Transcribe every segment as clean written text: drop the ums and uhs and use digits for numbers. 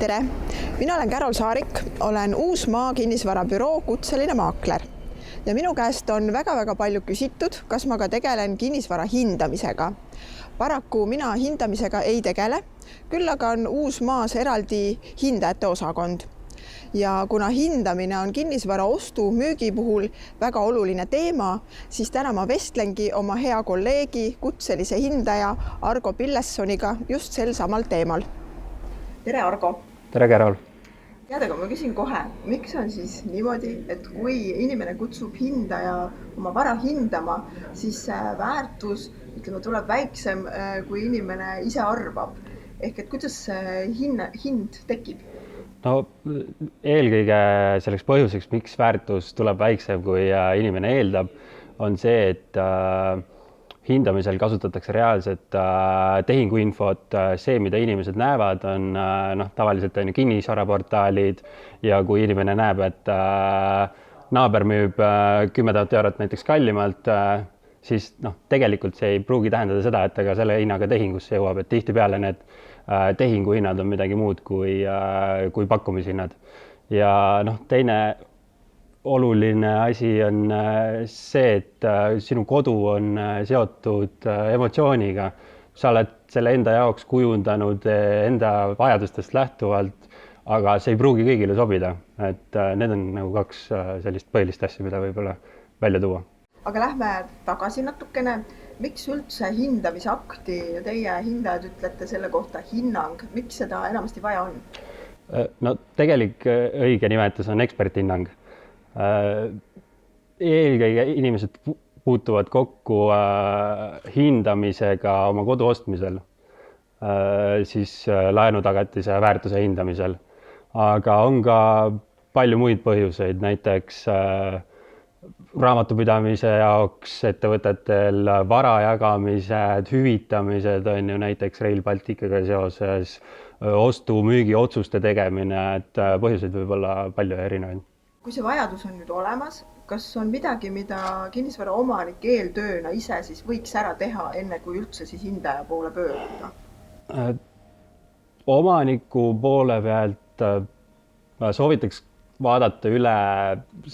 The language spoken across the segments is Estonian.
Tere! Mina olen Carol Saarik, olen Uusmaa kinnisvarabüroo kutseline maakler ja minu käest on väga palju küsitud, kas ma ka tegelen kinnisvara hindamisega. Paraku mina hindamisega ei tegele, küll aga on Uusmaas eraldi hindajate osakond. Ja kuna hindamine on kinnisvara ostu müügi puhul väga oluline teema, siis täna ma vestlengi oma hea kolleegi, kutselise hindaja Argo Pillessoniga just sel samal teemal. Tere, Argo! Tere, Carol! Aga ma küsin kohe, miks on siis niimoodi, et kui inimene kutsub hindaja oma vara hindama, siis väärtus tuleb väiksem, kui inimene ise arvab. Ehk et kuidas hind tekib? No, eelkõige selleks põhjuseks, miks väärtus tuleb väiksem, kui inimene eeldab, on see, et hindamisel kasutatakse reaalset tehinguinfot. See, mida inimesed näevad, on tavaliselt kinnisvaraportaalid ja kui inimene näeb, et naaber müüb 10 000 eurot näiteks kallimalt, siis tegelikult see ei pruugi tähendada seda, et ega selle hinnaga tehingusse jõuab, et tihtipeale need tehinguhinnad on midagi muud kui pakkumishinnad. Ja teine oluline asi on see, et sinu kodu on seotud emotsiooniga. Sa oled selle enda jaoks kujundanud enda vajadustest lähtuvalt, aga see ei pruugi kõigile sobida. Et need on kaks sellist põhilist asja, mida võib-olla välja tuua. Aga lähme tagasi natukene. Miks üldse hindamisakti ja teie hindajad ütlete selle kohta hinnang? Miks seda enamasti vaja on? No tegelik õige nimetus on eksperthinnang. Eelkõige inimesed puutuvad kokku hindamisega oma kodu ostmisel, siis laenutagatise väärtuse hindamisel. Aga on ka palju muid põhjuseid, näiteks raamatupidamise jaoks ettevõtetel vara jagamised, hüvitamised on ju näiteks Rail Balticaga seoses, ostu-müügi otsuste tegemine, et põhjuseid võib olla palju erinevaid. Kui see vajadus on nüüd olemas, kas on midagi, mida kinnisvara omanik eeltööna ise siis võiks ära teha, enne kui üldse siis hindaja poole pöörduda? Omaniku poole pealt soovitaks vaadata üle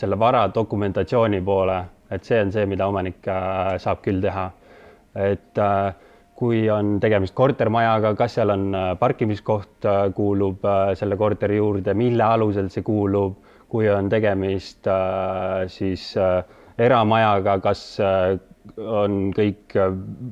selle vara dokumentatsiooni poole, et see on see, mida omanik saab küll teha. Et kui on tegemist kortermajaga, kas seal on parkimiskoht kuulub selle korteri juurde, mille alusel see kuulub, kui on tegemist siis eramajaga, kas on kõik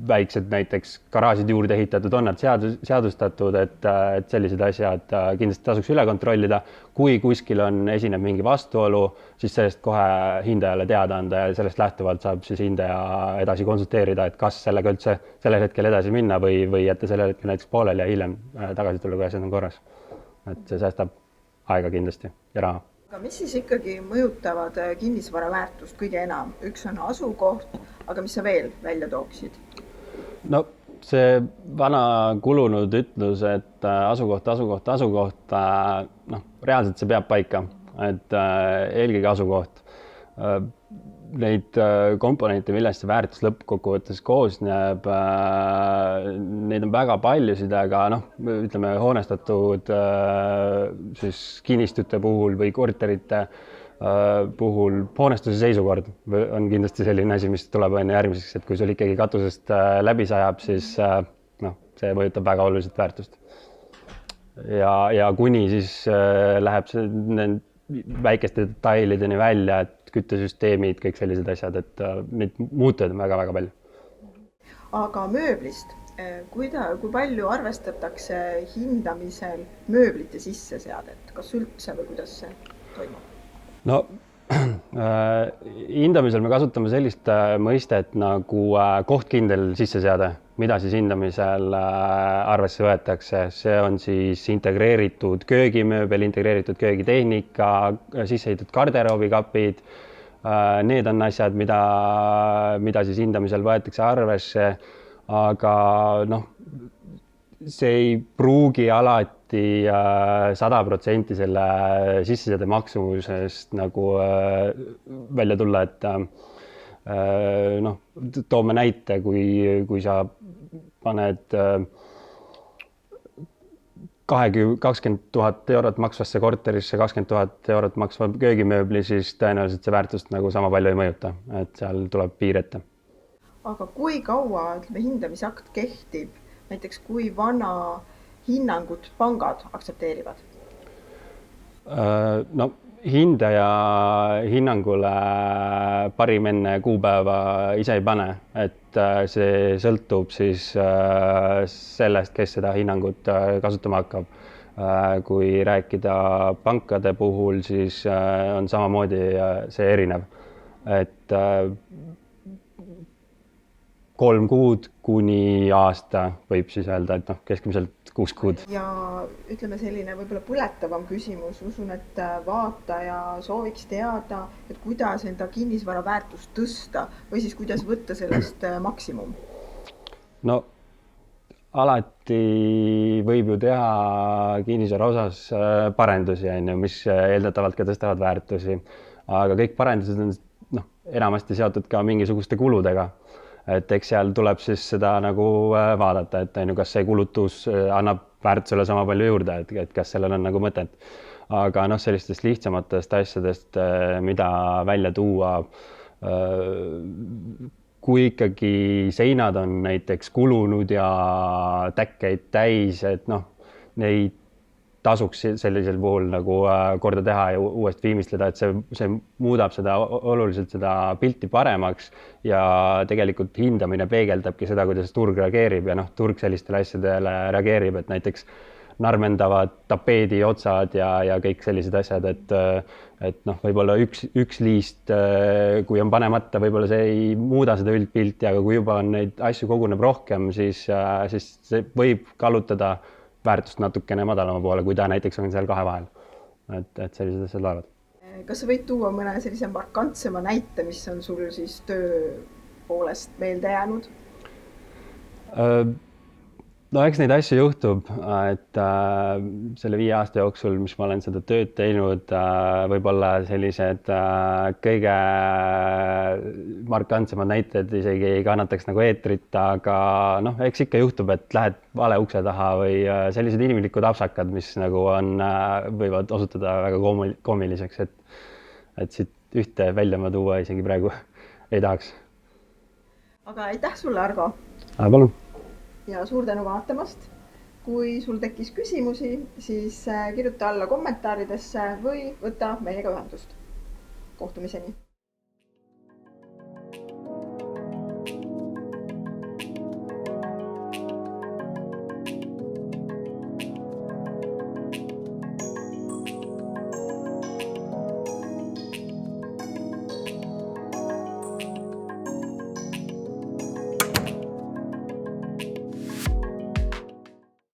väiksed näiteks garaažid juurde ehitatud, on nad seadustatud, et sellised asjad kindlasti tasuks üle kontrollida. Kui kuskil esineb mingi vastuolu, siis sellest kohe hindajale teada anda ja sellest lähtuvalt saab siis hindaja edasi konsulteerida, et kas sellega üldse sellel hetkel edasi minna või jätta sellel hetkel näiteks poolel ja hiljem tagasi tulla, kui asjad on korras. Et see säästab aega kindlasti ja raha. Aga mis siis ikkagi mõjutavad kinnisvara väärtust kõige enam? Üks on asukoht, aga mis sa veel välja tooksid? No see vana kulunud ütlus, et asukoht, reaalselt see peab paika, et eelkõige asukoht. Neid komponente, millest see väärtus lõppkokkuvõttes koosneb, neid on väga paljusid, aga ütleme hoonestatud siis kinnistute puhul või korterite puhul hoonestuse seisukord on kindlasti selline asi, mis tuleb järgmiseks, et kui sul ikkagi katusest läbi sajab, siis see mõjutab väga oluliselt väärtust. Ja kuni siis läheb see väikeste detailideni välja, et küttesüsteemid, kõik sellised asjad, et neid muutujaid on väga palju. Aga mööblist, kui palju arvestatakse hindamisel mööblite sisseseadet? Kas üldse või kuidas see toimub? No, hindamisel me kasutame sellist mõistet nagu kohtkindel sisseseade, mida siis hindamisel arvesse võetakse. See on siis integreeritud köögimööbel, integreeritud köögitehnika, sissehitud garderoobikapid. Need on asjad, mida siis hindamisel võetakse arvesse, aga see ei pruugi alati 100% selle sisseseade maksumusest nagu välja tulla, et toome näite, kui sa paned 20 000 eurot maksvasse korterisse 20 000 eurot maksva köögimööbli, siis tõenäoliselt see väärtust nagu sama palju ei mõjuta, et seal tuleb piir ette. Aga kui kaua, ütleme, hindamisakt kehtib, näiteks kui vana hinnangut pangad aktsepteerivad? No hindaja hinnangule parim enne kuupäeva ise ei pane, et see sõltub siis sellest, kes seda hinnangut kasutama hakkab. Kui rääkida pankade puhul, siis on samamoodi see erinev, et 3 kuud kuni aasta võib siis öelda, et keskmiselt 6 kuud. Ja ütleme selline võib-olla põletavam küsimus, usun, et vaataja sooviks teada, et kuidas enda kinnisvara väärtust tõsta või siis kuidas võtta sellest maksimum? No alati võib ju teha kinnisvara osas parendusi, mis eeldatavalt ka tõstavad väärtusi, aga kõik parendused on enamasti seotud ka mingisuguste kuludega. Et eks seal tuleb siis seda nagu vaadata, et kas see kulutus annab väärtusele sama palju juurde, et kas sellel on nagu mõtet. Aga sellistest lihtsamatest asjadest, mida välja tuua, kui ikkagi seinad on näiteks kulunud ja täkkeid täis, et neid tasuks sellisel puhul nagu korda teha ja uuesti viimistleda, et see muudab seda oluliselt seda pilti paremaks ja tegelikult hindamine peegeldabki seda, kuidas turg reageerib ja turg sellistele asjadele reageerib, et näiteks narmendavad tapeedi otsad ja kõik sellised asjad, et võib-olla üks liist, kui on panemata, võib-olla see ei muuda seda üldpilti, aga kui juba on neid asju koguneb rohkem, siis see võib kallutada väärtust natukene madalama poole, kui ta näiteks on seal 2 vahel. Et sellised asjad laevad. Kas sa võid tuua mõne sellise markantsema näite, mis on sul siis töö poolest meelde jäänud? No eks neid asju juhtub, et selle 5 aasta jooksul, mis ma olen seda tööd teinud, võib-olla sellised kõige markantsemad näited isegi ei kannataks nagu eetrit, aga eks ikka juhtub, et lähed vale ukse taha või sellised inimlikud apsakad, mis nagu võivad osutuda väga koomiliseks, et siit ühte välja ma tuua isegi praegu ei tahaks. Aga aitäh sulle, Argo! Palun! Ja suur tänu vaatamast. Kui sul tekkis küsimusi, siis kirjuta alla kommentaaridesse või võta meiega ühendust. Kohtumiseni!